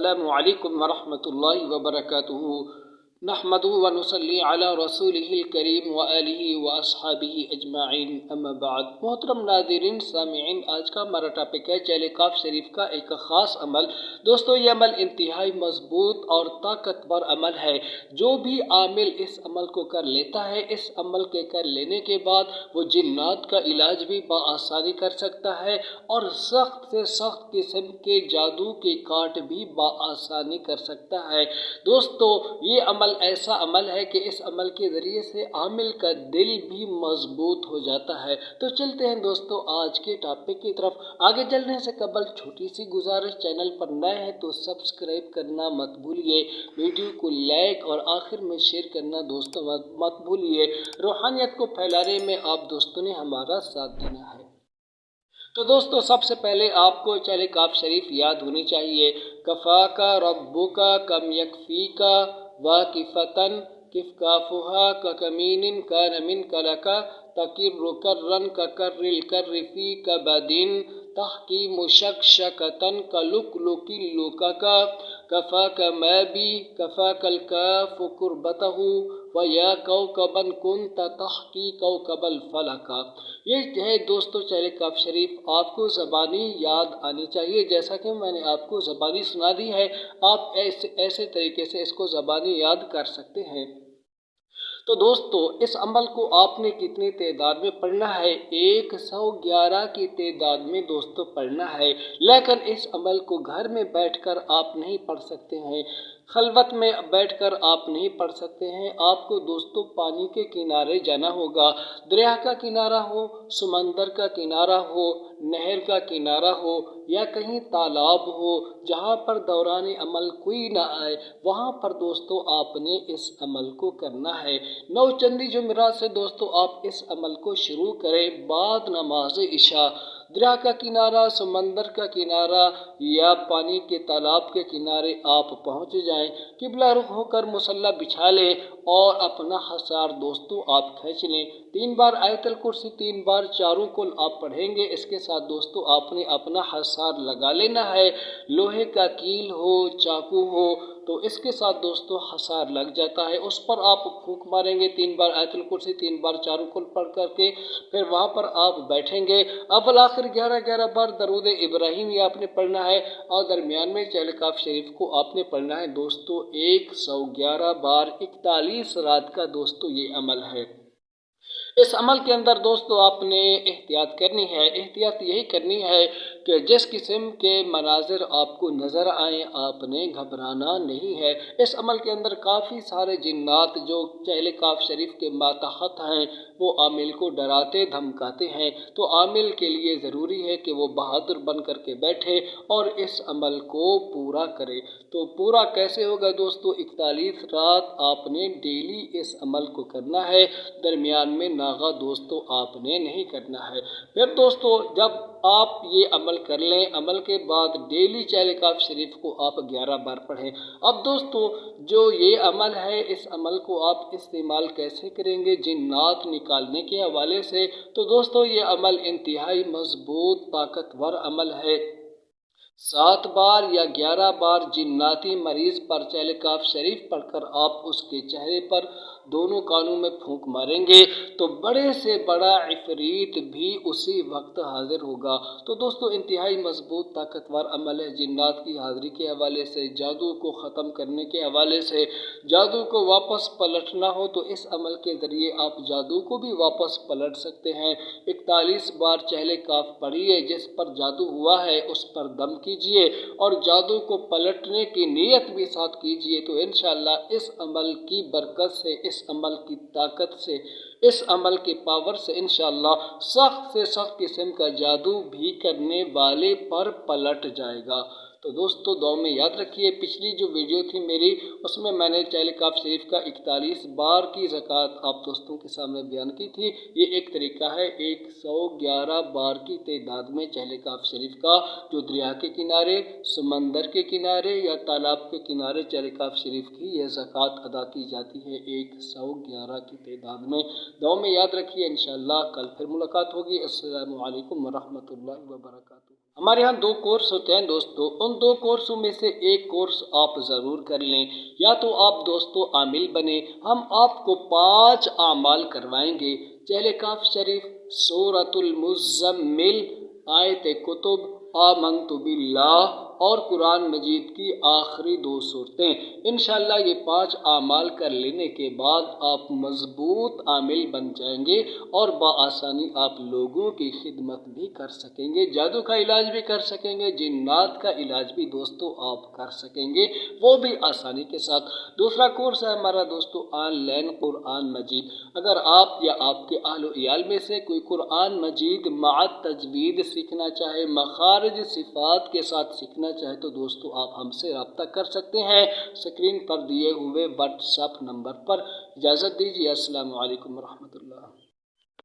अस्सलामु अलैकुम वरहमतुल्लाहि वबरकातुहू। नहमदुहु व नुसल्ली अला रसूलिहिल करीम व आलिहि व अस्हाबिहि अजमाइन, अम्मा बाद। मोहतरम नाज़रीन सामिईन, आज का हमारा टॉपिक है चेहरे काफ शरीफ का एक ख़ास अमल। दोस्तों, ये अमल इंतहाई मजबूत और ताकतवर अमल है। जो भी आमिल इस अमल को कर लेता है, इस अमल के कर लेने के बाद वो जिन्नात का इलाज भी बआसानी कर सकता है और सख्त से सख्त किस्म के जादू के काट भी बआसानी कर सकता है। दोस्तों, ये अमल ऐसा अमल है कि इस अमल के ज़रिए से आमिल का दिल भी मजबूत हो जाता है। तो चलते हैं दोस्तों आज के टॉपिक की तरफ। आगे चलने से कबल छोटी सी गुजारिश, चैनल पर नए हैं तो सब्सक्राइब करना मत भूलिए, वीडियो को लाइक और आखिर में शेयर करना दोस्तों मत भूलिए। रूहानियत को फैलाने में आप दोस्तों ने हमारा साथ देना है। तो दोस्तों, सबसे पहले आपको चेहरे काफ शरीफ याद होनी चाहिए। कफ़ा का रब्बुका कम यकफ़ीका वाकिफ़तन किफ़काफ़ुहा ककमीनिन कानमिन कलका तकिर्रु कर्रन ककर्रिल कर्रिफ़ी कबदिन तहकी मुशक्शकतन कलुकलुकिल लुकका कफ़ा कमाबी कफ़ा कलकाफ़ु कुर्बतहु व या कौकबन कुंत तहकी कौकबल फलका। ये है दोस्तों चेहरे काफ शरीफ आपको ज़बानी याद आनी चाहिए। जैसा कि मैंने आपको ज़बानी सुना दी है, आप ऐसे तरीके से इसको ज़बानी याद कर सकते हैं। तो दोस्तों, इस अमल को आपने कितनी तादाद में पढ़ना है? 111 की तादाद में दोस्तों पढ़ना है। लेकिन इस अमल को घर में बैठकर आप नहीं पढ़ सकते हैं, खलवत में बैठकर आप नहीं पढ़ सकते हैं। आपको दोस्तों पानी के किनारे जाना होगा। दरिया का किनारा हो, समंदर का किनारा हो, नहर का किनारा हो या कहीं तालाब हो, जहाँ पर दौरान अमल कोई ना आए, वहाँ पर दोस्तों आपने इस अमल को करना है। नौचंदी जुमेरात से दोस्तों आप इस अमल को शुरू करें बाद नमाज इशा। दरिया का किनारा, समंदर का किनारा या पानी के तालाब के किनारे आप पहुँच जाएं, किबला रुख होकर मुसल्ला बिछा लें और अपना हसार दोस्तों आप खींच लें। 3 बार आयतल कुर्सी, 3 बार चारों कुल आप पढ़ेंगे। इसके साथ दोस्तों आपने अपना हसार लगा लेना है। लोहे का कील हो, चाकू हो, तो इसके साथ दोस्तों हसार लग जाता है, उस पर आप फूंक मारेंगे। 3 बार आयतल कुर्सी, 3 बार चारों कुल पढ़ करके फिर वहाँ पर आप बैठेंगे। अव्वल आखिर 11-11 बार दरूद इब्राहिम ये आपने पढ़ना है और दरमियान में चेहरे काफ शरीफ को आपने पढ़ना है दोस्तों 111 बार। 41 रात का दोस्तों ये अमल है। इस अमल के अंदर दोस्तों आपने एहतियात करनी है। एहतियात यही करनी है कि जिस किस्म के मनाजिर आपको नज़र आए आपने घबराना नहीं है। इस अमल के अंदर काफ़ी सारे जिन्नात जो चेहरे काफ शरीफ के मातहत हैं वो आमिल को डराते धमकाते हैं। तो आमिल के लिए ज़रूरी है कि वो बहादुर बन कर के बैठे और इस अमल को पूरा करे। तो पूरा कैसे होगा दोस्तों? 41 रात आपने डेली इस अमल को करना है, दरमियान में नागा दोस्तों आपने नहीं करना है। फिर दोस्तों जब आप ये अमल कर लें, अमल के बाद डेली चेहरे काफ शरीफ को आप 11 बार पढ़ें। अब दोस्तों जो ये अमल है, इस अमल को आप इस्तेमाल कैसे करेंगे जिन्नात निकालने के हवाले से? तो दोस्तों ये अमल इंतहाई मजबूत ताकतवर अमल है। 7 बार या 11 बार जिन्नाती मरीज पर चेहरे काफ शरीफ पढ़कर आप उसके चेहरे पर दोनों कानों में फूंक मारेंगे तो बड़े से बड़ा इफरीत भी उसी वक्त हाजिर होगा। तो दोस्तों इंतहाई मजबूत ताकतवर अमल है। जिन्नात की हाजिरी के हवाले से, जादू को ख़त्म करने के हवाले से, जादू को वापस पलटना हो तो इस अमल के ज़रिए आप जादू को भी वापस पलट सकते हैं। 41 बार चेहरे काफ पढ़िए, जिस पर जादू हुआ है उस पर दम कीजिए और जादू को पलटने की नीयत भी साथ कीजिए। तो इंशाअल्लाह इस अमल की बरकत से, इस अमल की ताकत से, इस अमल की पावर से इंशाअल्लाह सख्त से सख्त किस्म का जादू भी करने वाले पर पलट जाएगा। तो दोस्तों दुआ में याद रखिए, पिछली जो वीडियो थी मेरी उसमें मैंने चेहरे काफ शरीफ का 41 बार की ज़कात आप दोस्तों के सामने बयान की थी। ये एक तरीका है 111 बार की तादाद में चेहरे काफ शरीफ का, जो दरिया के किनारे, समंदर के किनारे या तालाब के किनारे चेहरे काफ शरीफ की यह ज़कात अदा की जाती है 111 की तादाद में। दुआ में याद रखिए, इंशाअल्लाह कल फिर मुलाकात होगी। अस्सलामु अलैकुम वरहमतुल्लाहि वबरकातुहू। ہمارے ہاں 2 کورس ہوتے ہیں دوستو، ان 2 کورسوں میں سے ایک کورس آپ ضرور کر لیں، یا تو آپ دوستو عامل بنیں۔ ہم آپ کو 5 اعمال کروائیں گے، چہل کاف شریف، سورۃ المزمل، آیت کتب، آمنت باللہ اور قرآن مجید کی آخری 2 صورتیں۔ انشاءاللہ یہ 5 اعمال کر لینے کے بعد آپ مضبوط عامل بن جائیں گے اور بآسانی آپ لوگوں کی خدمت بھی کر سکیں گے، جادو کا علاج بھی کر سکیں گے، جنات کا علاج بھی دوستو آپ کر سکیں گے، وہ بھی آسانی کے ساتھ۔ دوسرا کورس ہے ہمارا دوستو آن لائن قرآن مجید۔ اگر آپ یا آپ کے اہل و عیال میں سے کوئی قرآن مجید مع تجوید سیکھنا چاہے، مخارج صفات کے ساتھ سیکھنا چاہے تو دوستو آپ ہم سے رابطہ کر سکتے ہیں اسکرین پر دیے ہوئے واٹس ایپ نمبر پر۔ اجازت دیجیے، السلام علیکم ورحمۃ اللہ۔